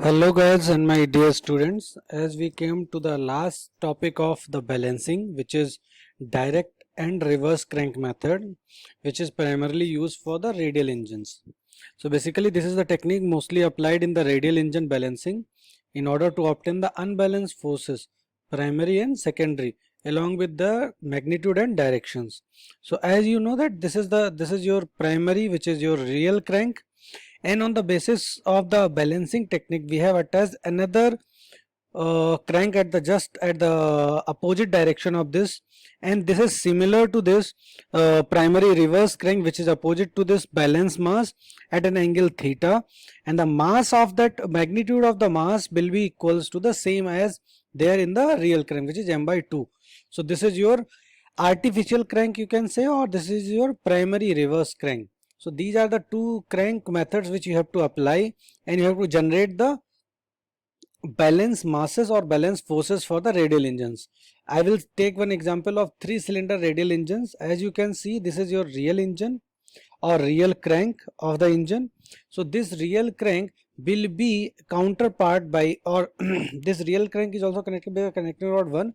Hello guys and my dear students, as we came to the last topic of the balancing, which is direct and reverse crank method, which is primarily used for the radial engines. So basically this is the technique mostly applied in the radial engine balancing in order to obtain the unbalanced forces, primary and secondary, along with the magnitude and directions. So as you know that this is your primary, which is your real crank, and on the basis of the balancing technique we have attached another crank at the just at the opposite direction of this, and this is similar to this primary reverse crank, which is opposite to this balance mass at an angle theta, and the mass of that magnitude of the mass will be equals to the same as there in the real crank, which is m by 2. So this is your artificial crank, you can say, or this is your primary reverse crank. So these are the two crank methods which you have to apply, and you have to generate the balance masses or balance forces for the radial engines. I will take one example of 3-cylinder radial engines. As you can see, this is your real engine or real crank of the engine. So this real crank will be counterpart by, or this real crank is also connected by a connecting rod 1,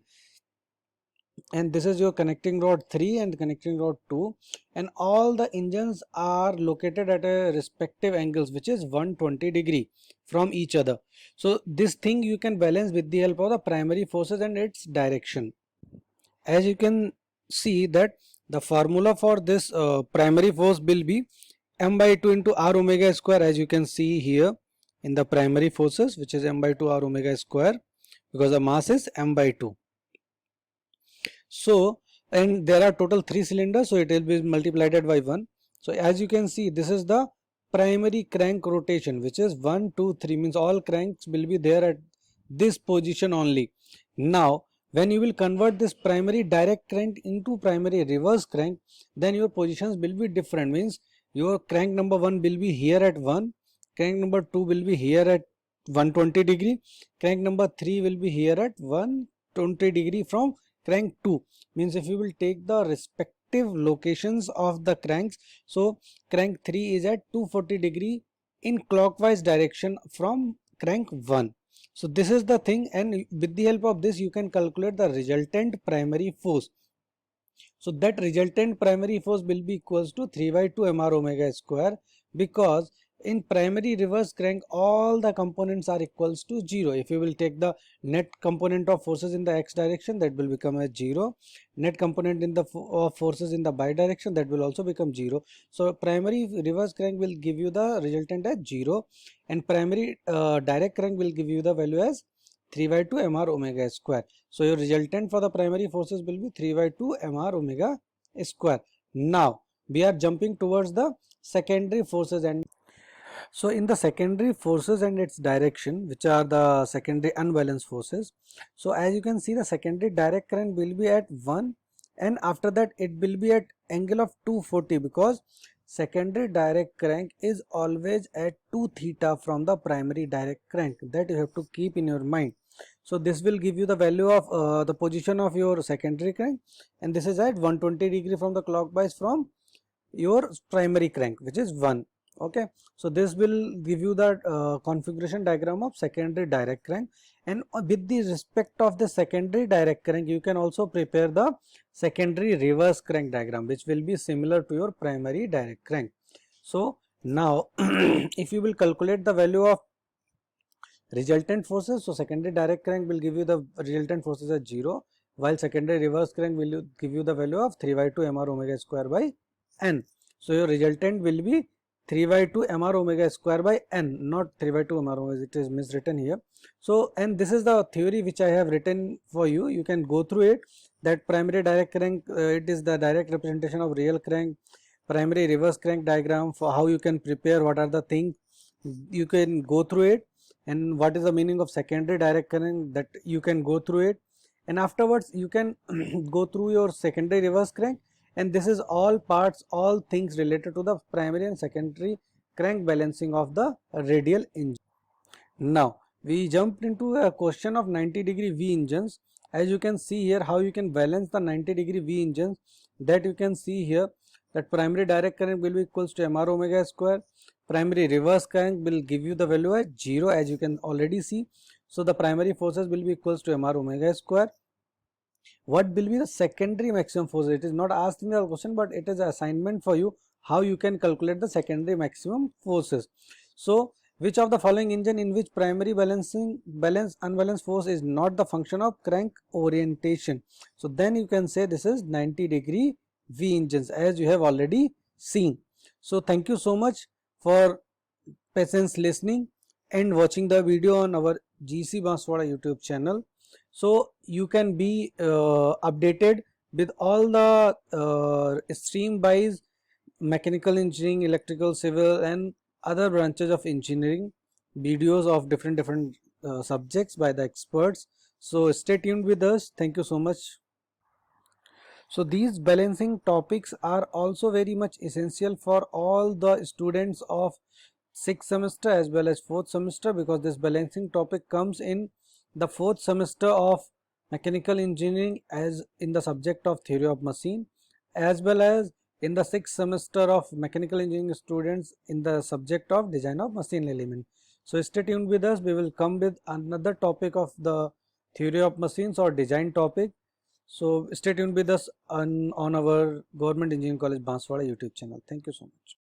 and this is your connecting rod 3 and connecting rod 2, and all the engines are located at a respective angles, which is 120 degree from each other. So this thing you can balance with the help of the primary forces and its direction. As you can see that the formula for this primary force will be m by 2 into r omega square, as you can see here in the primary forces, which is m by 2 r omega square, because the mass is m by 2. So, and there are total 3 cylinders, so it will be multiplied by 1. So as you can see, this is the primary crank rotation, which is 1, 2, 3, means all cranks will be there at this position only. Now when you will convert this primary direct crank into primary reverse crank, then your positions will be different, means your crank number 1 will be here at 1, crank number 2 will be here at 120 degree, crank number 3 will be here at 120 degree from crank 2. Means if you will take the respective locations of the cranks, so crank 3 is at 240 degree in clockwise direction from crank 1. So this is the thing, and with the help of this you can calculate the resultant primary force. So that resultant primary force will be equals to 3 by 2 mr omega square, because in primary reverse crank all the components are equals to 0. If you will take the net component of forces in the x direction, that will become as 0. Net component in the forces in the y direction, that will also become 0. So primary reverse crank will give you the resultant as 0, and primary direct crank will give you the value as 3 by 2 mr omega square. So your resultant for the primary forces will be 3 by 2 mr omega square. Now we are jumping towards the secondary forces, and so in the secondary forces and its direction, which are the secondary unbalanced forces, so as you can see, the secondary direct crank will be at 1, and after that it will be at angle of 240, because secondary direct crank is always at 2 theta from the primary direct crank. That you have to keep in your mind. So this will give you the value of the position of your secondary crank, and this is at 120 degree from the clockwise from your primary crank, which is 1. Okay, so this will give you the configuration diagram of secondary direct crank, and with the respect of the secondary direct crank you can also prepare the secondary reverse crank diagram, which will be similar to your primary direct crank. So now if you will calculate the value of resultant forces, so secondary direct crank will give you the resultant forces as 0, while secondary reverse crank will give you the value of 3 by 2 mr omega square by n. So your resultant will be 3 by 2 mr omega square by n, not 3 by 2 mr omega, it is miswritten here. So, and this is the theory which I have written for you. You can go through it, that primary direct crank, it is the direct representation of real crank, primary reverse crank diagram, for how you can prepare, what are the things, you can go through it, and what is the meaning of secondary direct crank, that you can go through it, and afterwards you can go through your secondary reverse crank, and this is all parts, all things related to the primary and secondary crank balancing of the radial engine. Now we jumped into a question of 90 degree V engines. As you can see here, how you can balance the 90 degree V engines, that you can see here, that primary direct current will be equals to mr omega square, primary reverse crank will give you the value at 0, as you can already see. So the primary forces will be equals to mr omega square. What will be the secondary maximum force? It is not asked in the question, but it is an assignment for you how you can calculate the secondary maximum forces. So which of the following engine in which primary unbalanced force is not the function of crank orientation? So then you can say this is 90-degree V engines, as you have already seen. So thank you so much for patience listening and watching the video on our GECBANSWARA YouTube channel. So you can be updated with all the stream wise mechanical engineering, electrical, civil and other branches of engineering videos of different subjects by the experts. So stay tuned with us. Thank you so much. So these balancing topics are also very much essential for all the students of 6th semester as well as 4th semester, because this balancing topic comes in the 4th semester of mechanical engineering as in the subject of theory of machine, as well as in the 6th semester of mechanical engineering students in the subject of design of machine element. So stay tuned with us. We will come with another topic of the theory of machines or design topic. So stay tuned with us on our Government Engineering College Banswara YouTube channel. Thank you so much.